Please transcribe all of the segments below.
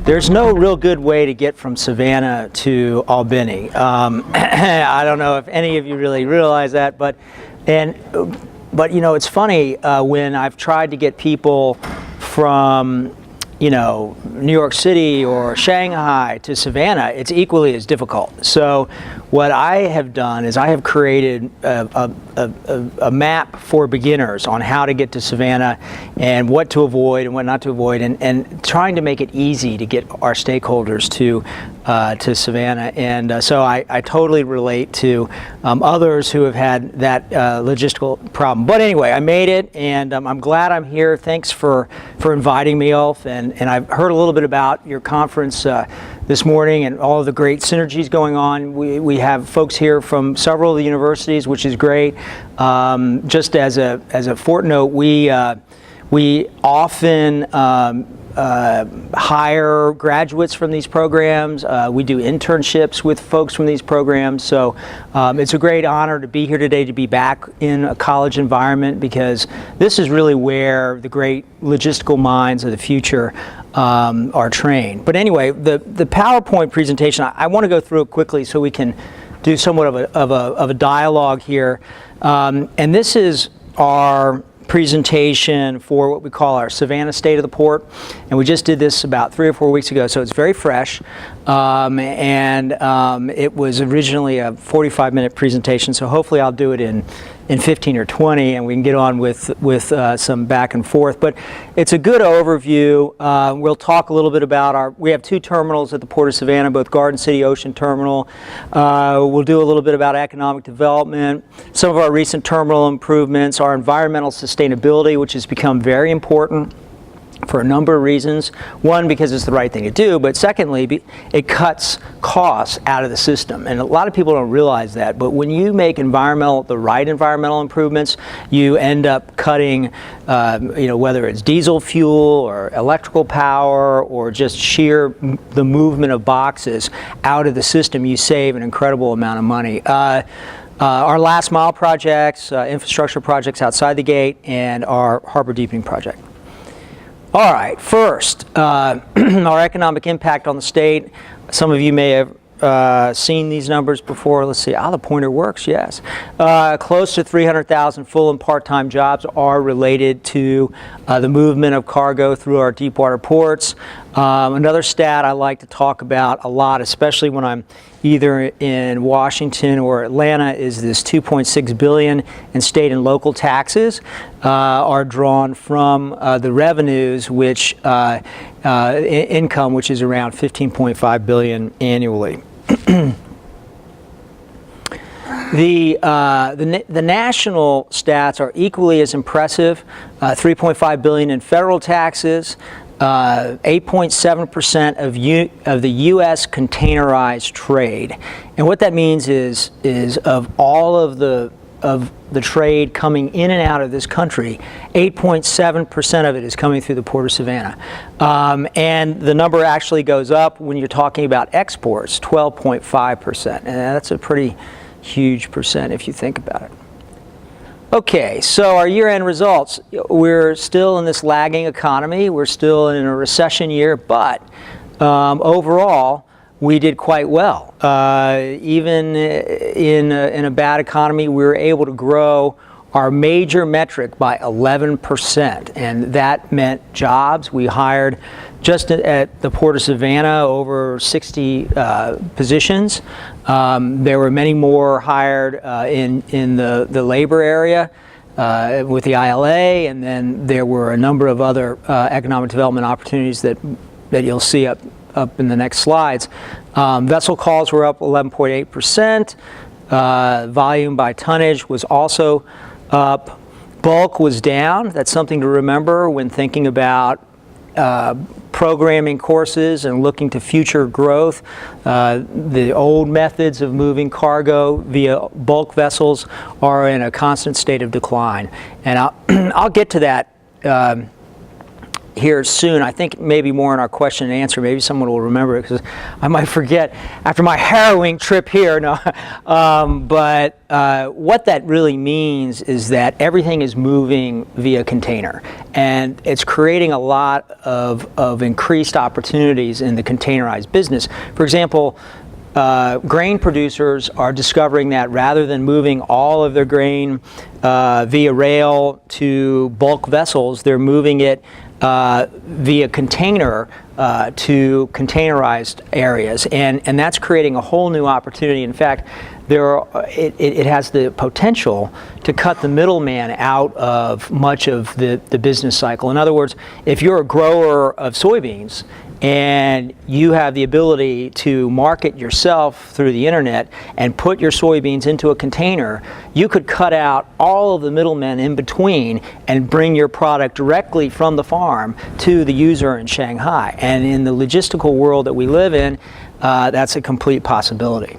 There's no real good way to get from Savannah to Albany. I don't know if any of you really realize that, but you know, it's funny when I've tried to get people from, you know, New York City or Shanghai to Savannah, it's equally as difficult. So what I have done is I have created a map for beginners on how to get to Savannah and what to avoid and what not to avoid, and trying to make it easy to get our stakeholders to Savannah. And so I totally relate to others who have had that logistical problem. But anyway, I made it, and I'm glad I'm here. Thanks for inviting me, Ulf. And I've heard a little bit about your conference this morning and all of the great synergies going on. We have folks here from several of the universities, which is great. Just as a footnote, we often hire graduates from these programs. We do internships with folks from these programs. So it's a great honor to be here today, to be back in a college environment, because this is really where the great logistical minds of the future are trained. But anyway, the PowerPoint presentation, I want to go through it quickly so we can do somewhat of a dialogue here. And this is our presentation for what we call our Savannah State of the Port, and we just did this about 3 or 4 weeks ago, so it's very fresh. It was originally a 45-minute presentation, so hopefully I'll do it in 15 or 20, and we can get on with some back and forth. But it's a good overview. We'll talk a little bit about we have 2 terminals at the Port of Savannah, both Garden City Ocean Terminal. We'll do a little bit about economic development, some of our recent terminal improvements, our environmental sustainability, which has become very important for a number of reasons. One, because it's the right thing to do, but secondly, it cuts costs out of the system. And a lot of people don't realize that, but when you make the right environmental improvements, you end up cutting, you know, whether it's diesel fuel or electrical power or just the movement of boxes out of the system, you save an incredible amount of money. Our last mile projects, infrastructure projects outside the gate, and our harbor deepening project. All right, first, our economic impact on the state. Some of you may have seen these numbers before. Let's see, the pointer works, yes. Close to 300,000 full and part-time jobs are related to the movement of cargo through our deepwater ports. Another stat I like to talk about a lot, especially when I'm either in Washington or Atlanta, is this $2.6 billion in state and local taxes are drawn from the revenues, which income, which is around $15.5 billion annually. The national stats are equally as impressive. $3.5 billion in federal taxes, 8.7% of the U.S. containerized trade, and what that means is of all of the trade coming in and out of this country, 8.7% of it is coming through the Port of Savannah, and the number actually goes up when you're talking about exports, 12.5%, and that's a pretty huge percent if you think about it. Okay, so our year-end results. We're still in this lagging economy. We're still in a recession year, but overall, we did quite well. Even in a bad economy, we were able to grow our major metric by 11%, and that meant jobs. We hired just at the Port of Savannah over 60 positions. There were many more hired in the labor area with the ILA, and then there were a number of other economic development opportunities that you'll see up in the next slides. Vessel calls were up 11.8%. Volume by tonnage was also up. Bulk was down. That's something to remember when thinking about programming courses and looking to future growth. The old methods of moving cargo via bulk vessels are in a constant state of decline. And I'll get to that here soon. I think maybe more in our question and answer. Maybe someone will remember it because I might forget after my harrowing trip here. No, but what that really means is that everything is moving via container, and it's creating a lot of increased opportunities in the containerized business. For example, grain producers are discovering that rather than moving all of their grain via rail to bulk vessels, they're moving it via container to containerized areas, and that's creating a whole new opportunity. In fact, it has the potential to cut the middleman out of much of the business cycle. In other words, if you're a grower of soybeans and you have the ability to market yourself through the internet and put your soybeans into a container, you could cut out all of the middlemen in between and bring your product directly from the farm to the user in Shanghai. And in the logistical world that we live in, that's a complete possibility.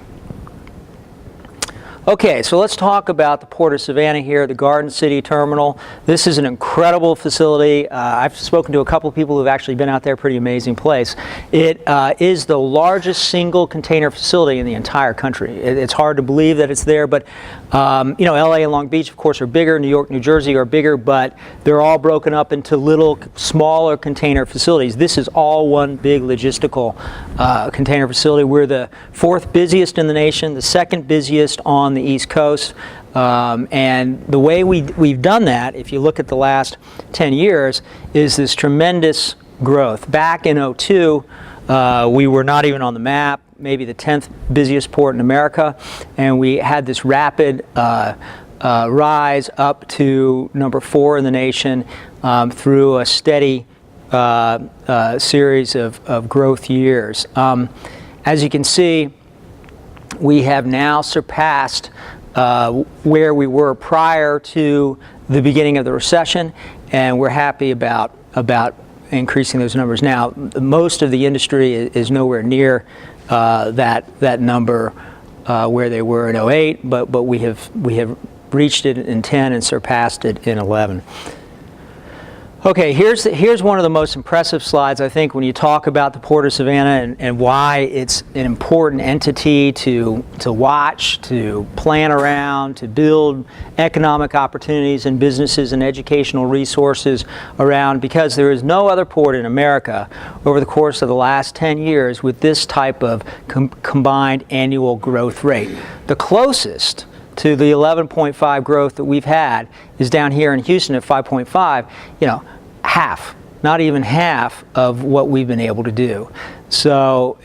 Okay, so let's talk about the Port of Savannah here, the Garden City Terminal. This is an incredible facility. I've spoken to a couple of people who've actually been out there. Pretty amazing place. It is the largest single container facility in the entire country. It's hard to believe that it's there, but you know, LA and Long Beach, of course, are bigger. New York, New Jersey are bigger, but they're all broken up into little, smaller container facilities. This is all one big logistical container facility. We're the 4th busiest in the nation, the 2nd busiest on the East Coast, and the way we've done that, if you look at the last 10 years, is this tremendous growth. Back in '02, we were not even on the map, maybe the 10th busiest port in America, and we had this rapid rise up to number 4 in the nation through a steady series of growth years. As you can see, we have now surpassed where we were prior to the beginning of the recession, and we're happy about increasing those numbers. Now, most of the industry is nowhere near that number where they were in '08, but we have reached it in 10 and surpassed it in 11. Okay, here's one of the most impressive slides, I think, when you talk about the Port of Savannah and why it's an important entity to watch, to plan around, to build economic opportunities and businesses and educational resources around, because there is no other port in America over the course of the last 10 years with this type of combined annual growth rate. The closest to the 11.5 growth that we've had is down here in Houston at 5.5, you know, half, not even half of what we've been able to do. So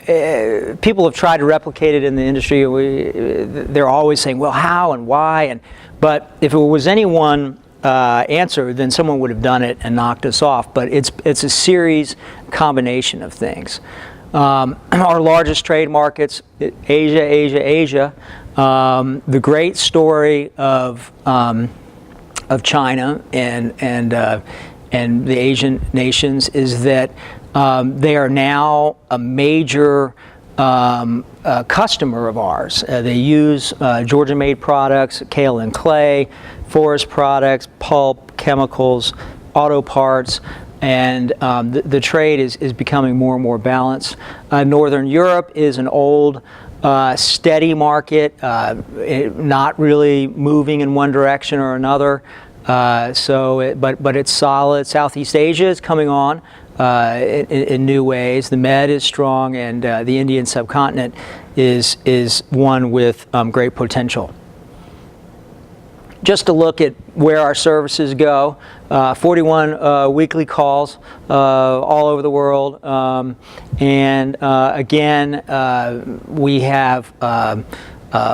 people have tried to replicate it in the industry. They're always saying, well, how and why? But if it was any one answer, then someone would have done it and knocked us off. But it's a series combination of things. Our largest trade markets, Asia. The great story of China and the Asian nations is that they are now a major customer of ours. They use Georgia-made products, kale and clay, forest products, pulp, chemicals, auto parts, and the trade is becoming more and more balanced. Northern Europe is an old, steady market, not really moving in one direction or another. But it's solid. Southeast Asia is coming on in new ways. The Med is strong, and the Indian subcontinent is one with great potential. Just to look at where our services go, 41 weekly calls all over the world, and again, we have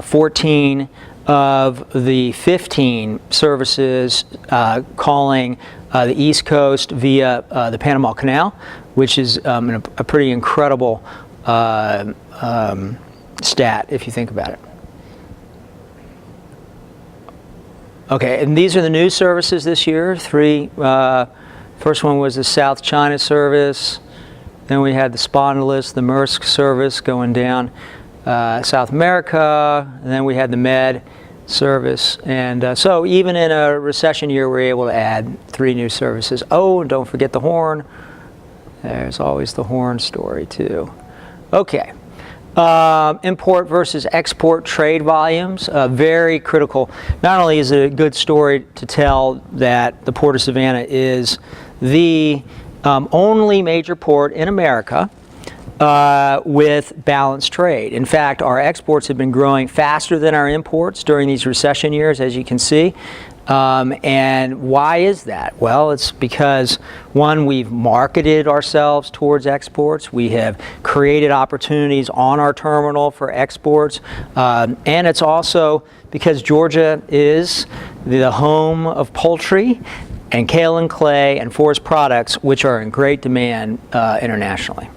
14 of the 15 services calling the East Coast via the Panama Canal, which is a pretty incredible stat if you think about it. Okay, and these are the new services this year. 3. First one was the South China service. Then we had the Spondylus, the Maersk service going down South America. And then we had the Med service. And so even in a recession year, we're able to add 3 new services. Oh, and don't forget the Horn. There's always the horn story too. Okay. Import versus export trade volumes, very critical. Not only is it a good story to tell that the Port of Savannah is the only major port in America with balanced trade. In fact, our exports have been growing faster than our imports during these recession years, as you can see. And why is that? Well, it's because, one, we've marketed ourselves towards exports. We have created opportunities on our terminal for exports. And it's also because Georgia is the home of poultry and kale and clay and forest products, which are in great demand internationally.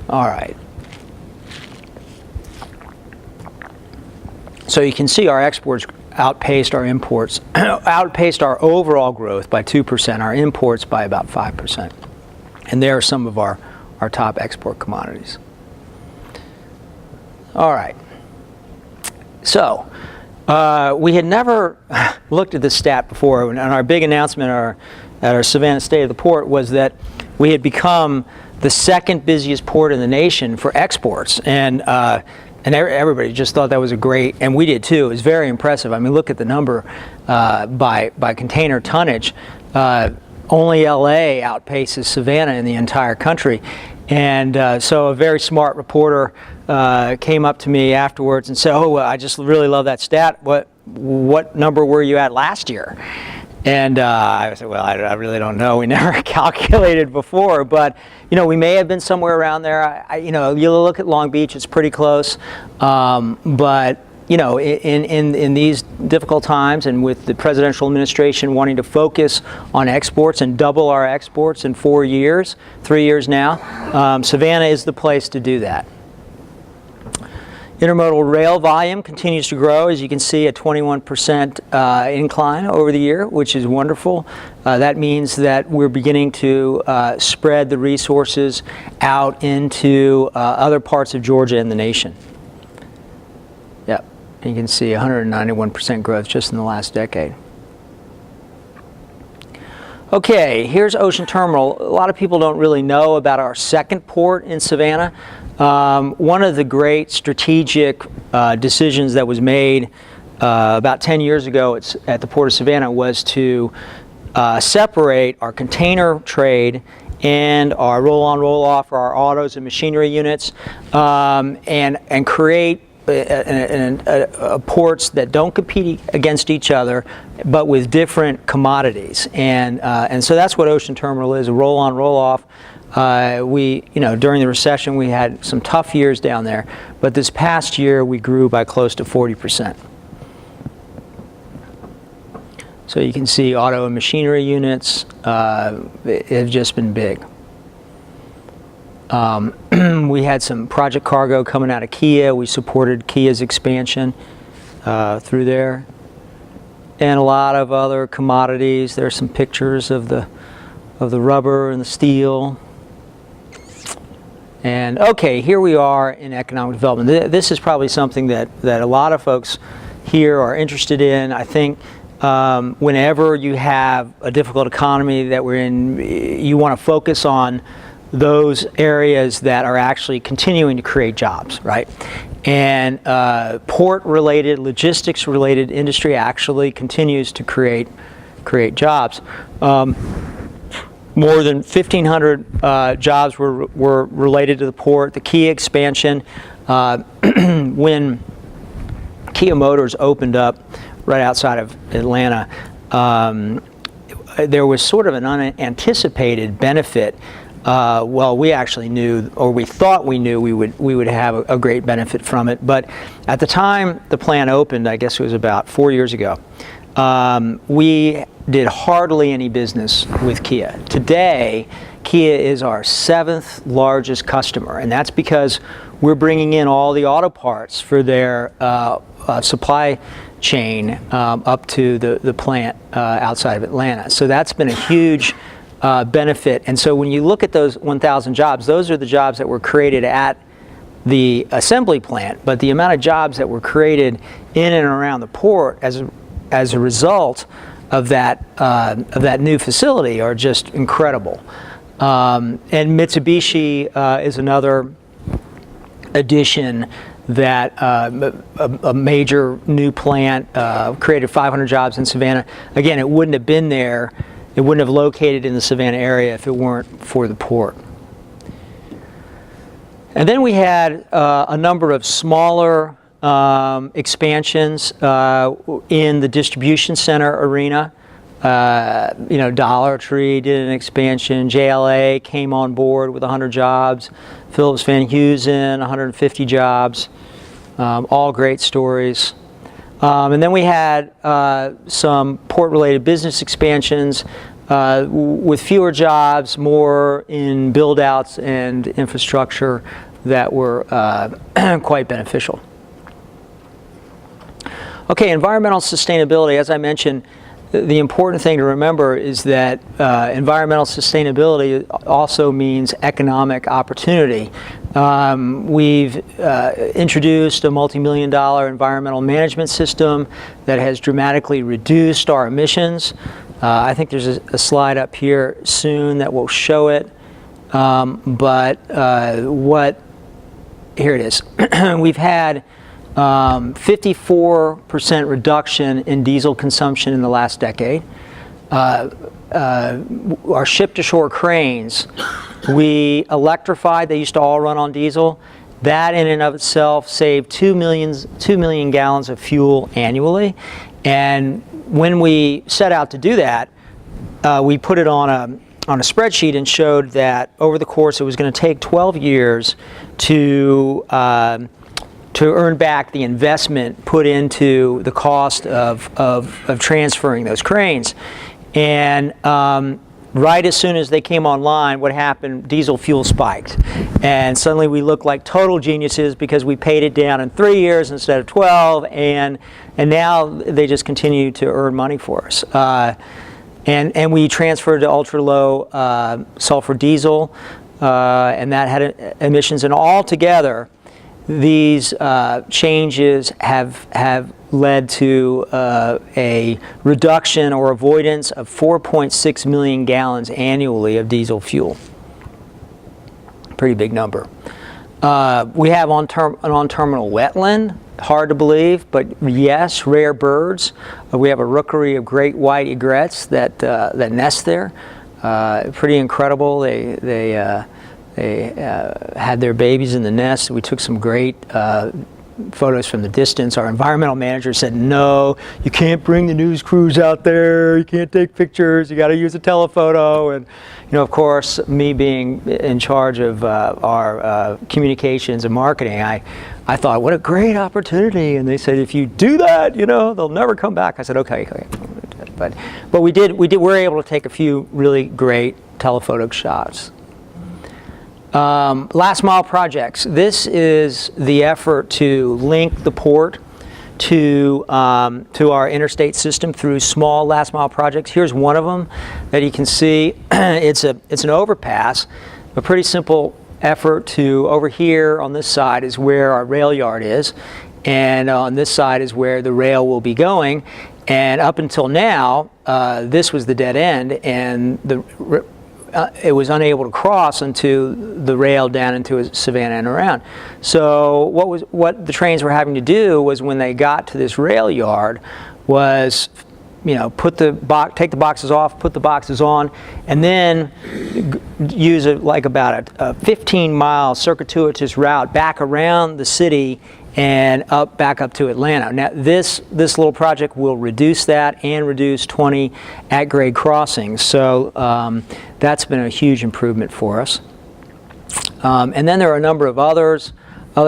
All right. So you can see our exports outpaced our imports, outpaced our overall growth by 2%, our imports by about 5%. And there are some of our top export commodities. All right. So we had never looked at this stat before, and our big announcement at our Savannah State of the Port was that we had become the second busiest port in the nation for exports. And everybody just thought that was a great, and we did too. It was very impressive. I mean, look at the number by container tonnage. Only LA outpaces Savannah in the entire country. And so a very smart reporter came up to me afterwards and said, "Oh, I just really love that stat. What number were you at last year?" And I said, "Well, I really don't know. We never calculated before, but we may have been somewhere around there. You look at Long Beach; it's pretty close. But in these difficult times, and with the presidential administration wanting to focus on exports and double our exports in 4 years, 3 years now, Savannah is the place to do that." Intermodal rail volume continues to grow, as you can see, a 21% incline over the year, which is wonderful. That means that we're beginning to spread the resources out into other parts of Georgia and the nation. Yep, and you can see 191% growth just in the last decade. Okay, here's Ocean Terminal. A lot of people don't really know about our second port in Savannah. One of the great strategic decisions that was made about 10 years ago at the Port of Savannah was to separate our container trade and our roll-on, roll-off, or our autos and machinery units, and create ports that don't compete against each other, but with different commodities. And so that's what Ocean Terminal is, a roll-on, roll-off. During the recession, we had some tough years down there, but this past year we grew by close to 40%. So you can see auto and machinery units have just been big. We had some project cargo coming out of Kia. We supported Kia's expansion through there, and a lot of other commodities. There are some pictures of the rubber and the steel. And okay, here we are in economic development. This is probably something that a lot of folks here are interested in. I think whenever you have a difficult economy that we're in, you want to focus on those areas that are actually continuing to create jobs, right? And port-related, logistics-related industry actually continues to create jobs. More than 1,500 jobs were related to the port. The Kia expansion, when Kia Motors opened up right outside of Atlanta, there was sort of an unanticipated benefit. Well, we actually knew, or we thought we knew, we would have a great benefit from it. But at the time the plant opened, I guess it was about 4 years ago, we did hardly any business with Kia. Today, Kia is our 7th largest customer, and that's because we're bringing in all the auto parts for their supply chain up to the plant outside of Atlanta. So that's been a huge benefit. And so when you look at those 1,000 jobs, those are the jobs that were created at the assembly plant, but the amount of jobs that were created in and around the port as a result that new facility are just incredible. And Mitsubishi is another addition that a major new plant created 500 jobs in Savannah. Again, it wouldn't have been there, it wouldn't have located in the Savannah area if it weren't for the port. And then we had a number of smaller expansions in the distribution center arena. Dollar Tree did an expansion. JLA came on board with 100 jobs. Phillips Van Heusen, 150 jobs. All great stories. And then we had some port-related business expansions with fewer jobs, more in build-outs and infrastructure that were quite beneficial. Okay, environmental sustainability. As I mentioned, the important thing to remember is that environmental sustainability also means economic opportunity. We've introduced a multi-million-dollar environmental management system that has dramatically reduced our emissions. I think there's a slide up here soon that will show it. Here it is. We've had 54% reduction in diesel consumption in the last decade. Our ship-to-shore cranes, we electrified. They used to all run on diesel. That in and of itself saved 2 million gallons of fuel annually. And when we set out to do that, we put it on a spreadsheet and showed that over the course it was going to take 12 years to earn back the investment put into the cost of transferring those cranes. And right as soon as they came online, what happened? Diesel fuel spiked. And suddenly we looked like total geniuses because we paid it down in 3 years instead of 12, and now they just continue to earn money for us. And we transferred to ultra-low sulfur diesel, and that had emissions. And altogether, these changes have led to a reduction or avoidance of 4.6 million gallons annually of diesel fuel. Pretty big number. We have an on-terminal wetland. Hard to believe, but yes, rare birds. We have a rookery of great white egrets that nest there. Pretty incredible. They had their babies in the nest. We took some great photos from the distance. Our environmental manager said, no, you can't bring the news crews out there. You can't take pictures. You got to use a telephoto. And of course, me being in charge of our communications and marketing, I thought, what a great opportunity. And they said, if you do that, they'll never come back. I said, okay. But we were able to take a few really great telephoto shots. Last mile projects. This is the effort to link the port to our interstate system through small last mile projects. Here's one of them that you can see. It's an overpass, a pretty simple effort to, over here on this side is where our rail yard is, and on this side is where the rail will be going. And up until now, this was the dead end, and it was unable to cross into the rail down into Savannah and around. So what the trains were having to do was, when they got to this rail yard, was take the boxes off, put the boxes on, and then use about a 15-mile circuitous route back around the city and back up to Atlanta. Now this little project will reduce that and reduce 20 at-grade crossings. So that's been a huge improvement for us. And then there are a number of other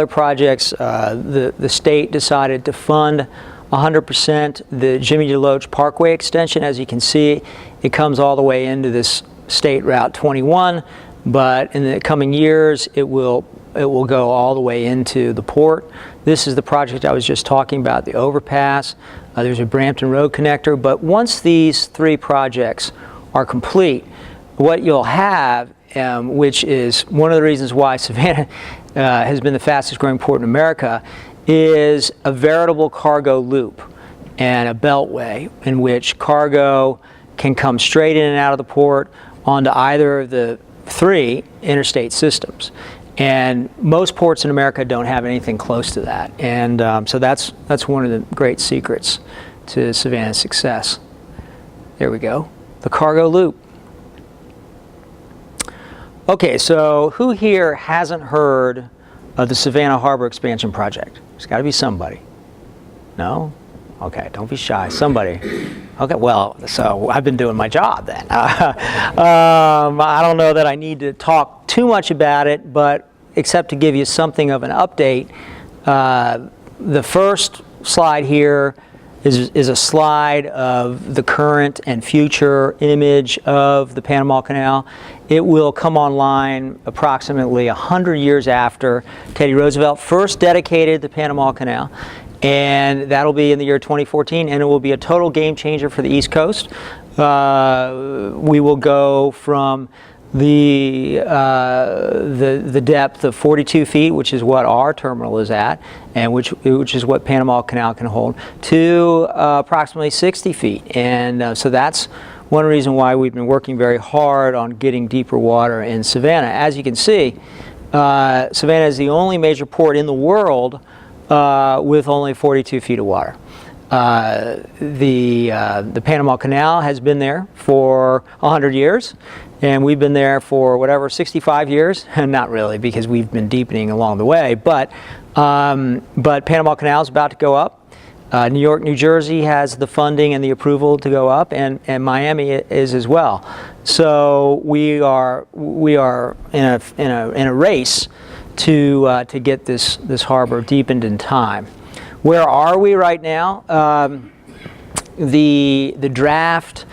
projects. The state decided to fund 100% the Jimmy DeLoach Parkway extension. As you can see, it comes all the way into this State Route 21, but in the coming years it will go all the way into the port. This is the project I was just talking about, the overpass. There's a Brampton Road connector. But once these three projects are complete, what you'll have, which is one of the reasons why Savannah has been the fastest growing port in America, is a veritable cargo loop. and a beltway in which cargo can come straight in and out of the port onto either of the 3 interstate systems. And most ports in America don't have anything close to that. And so that's one of the great secrets to Savannah's success. There we go, the cargo loop. Okay, so who here hasn't heard of the Savannah Harbor Expansion Project? There's got to be somebody. No? Okay, don't be shy. Somebody. Okay, well, so I've been doing my job then. I don't know that I need to talk too much about it, but except to give you something of an update. The first slide here is a slide of the current and future image of the Panama Canal. It will come online approximately 100 years after Teddy Roosevelt first dedicated the Panama Canal. And that'll be in the year 2014, and it will be a total game changer for the East Coast. We will go from the depth of 42 feet, which is what our terminal is at, and which is what Panama Canal can hold, to approximately 60 feet. And so that's one reason why we've been working very hard on getting deeper water in Savannah. As you can see, Savannah is the only major port in the world with only 42 feet of water. The Panama Canal has been there for 100 years, and we've been there for whatever, 65 years. Not really, because we've been deepening along the way, but Panama Canal is about to go up. New York, New Jersey has the funding and the approval to go up, and Miami is as well. So we are in a race to get this harbor deepened in time. Where are we right now? The draft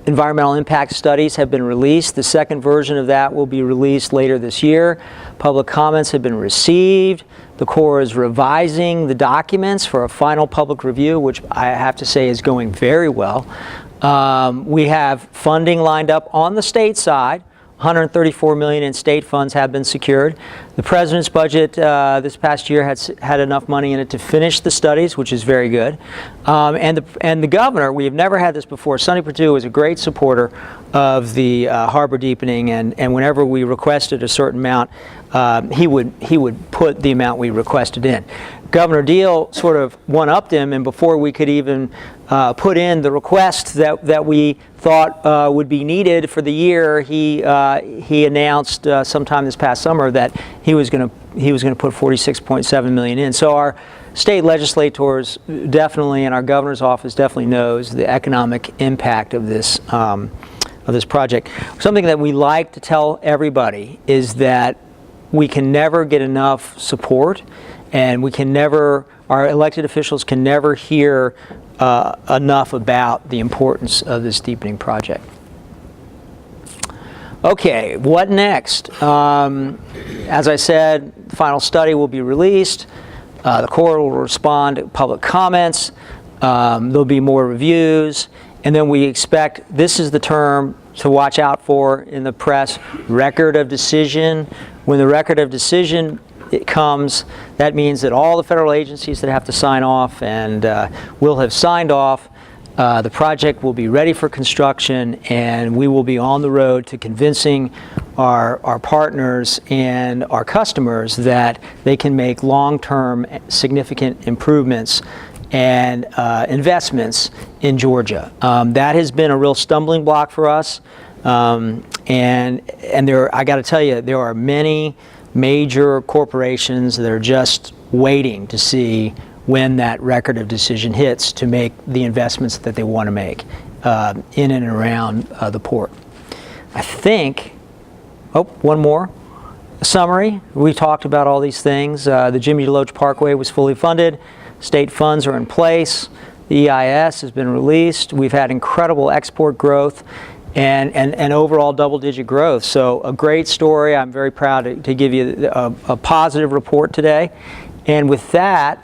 environmental impact studies have been released. The second version of that will be released later this year. Public comments have been received. The Corps is revising the documents for a final public review, which I have to say is going very well. We have funding lined up on the state side. $134 million in state funds have been secured. The President's budget this past year had enough money in it to finish the studies, which is very good. And the governor, we have never had this before. Sonny Perdue is a great supporter of the harbor deepening, and whenever we requested a certain amount, he would put the amount we requested in. Governor Deal sort of one-upped him, and before we could even put in the request that we thought would be needed for the year, he announced sometime this past summer that he was going to put $46.7 million in. So our state legislators definitely, and our governor's office definitely knows the economic impact of this project. Something that we like to tell everybody is that we can never get enough support, and our elected officials can never hear enough about the importance of this deepening project. Okay, what next? As I said, the final study will be released. The Corps will respond to public comments. There'll be more reviews. And then we expect, this is the term to watch out for in the press, record of decision. When the record of decision comes, that means that all the federal agencies that have to sign off and will have signed off. The project will be ready for construction, and we will be on the road to convincing our partners and our customers that they can make long-term significant improvements and investments in Georgia. That has been a real stumbling block for us, and I got to tell you, there are many major corporations that are just waiting to see when that record of decision hits to make the investments that they want to make in and around the port. I think, one more. A summary. We talked about all these things. The Jimmy DeLoach Parkway was fully funded. State funds are in place. The EIS has been released. We've had incredible export growth and overall double-digit growth. So a great story. I'm very proud to give you a positive report today. And with that,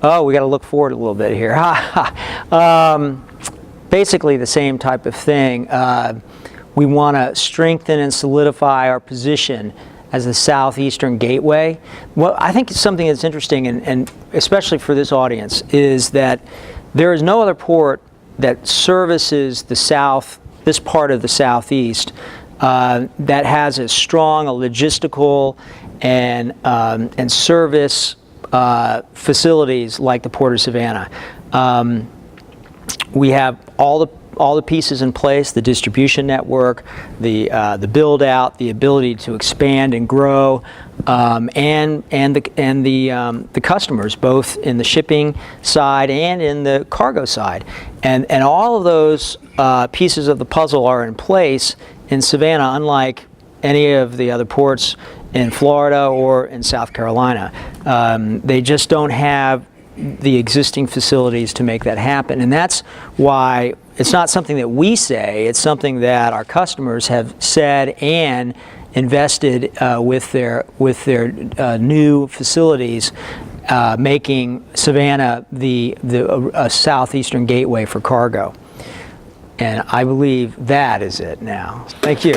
we got to look forward a little bit here. Basically the same type of thing. We want to strengthen and solidify our position as the southeastern gateway. Well, I think something that's interesting, and especially for this audience, is that There is no other port that services the South, this part of the Southeast, that has as strong a logistical and service facilities like the Port of Savannah. We have all the pieces in place: the distribution network, the build out, the ability to expand and grow, and the customers, both in the shipping side and in the cargo side, and all of those pieces of the puzzle are in place in Savannah, unlike any of the other ports in Florida or in South Carolina. They just don't have the existing facilities to make that happen, and that's why it's not something that we say. It's something that our customers have said and invested with their new facilities, making Savannah a southeastern gateway for cargo. And I believe that is it now. Thank you.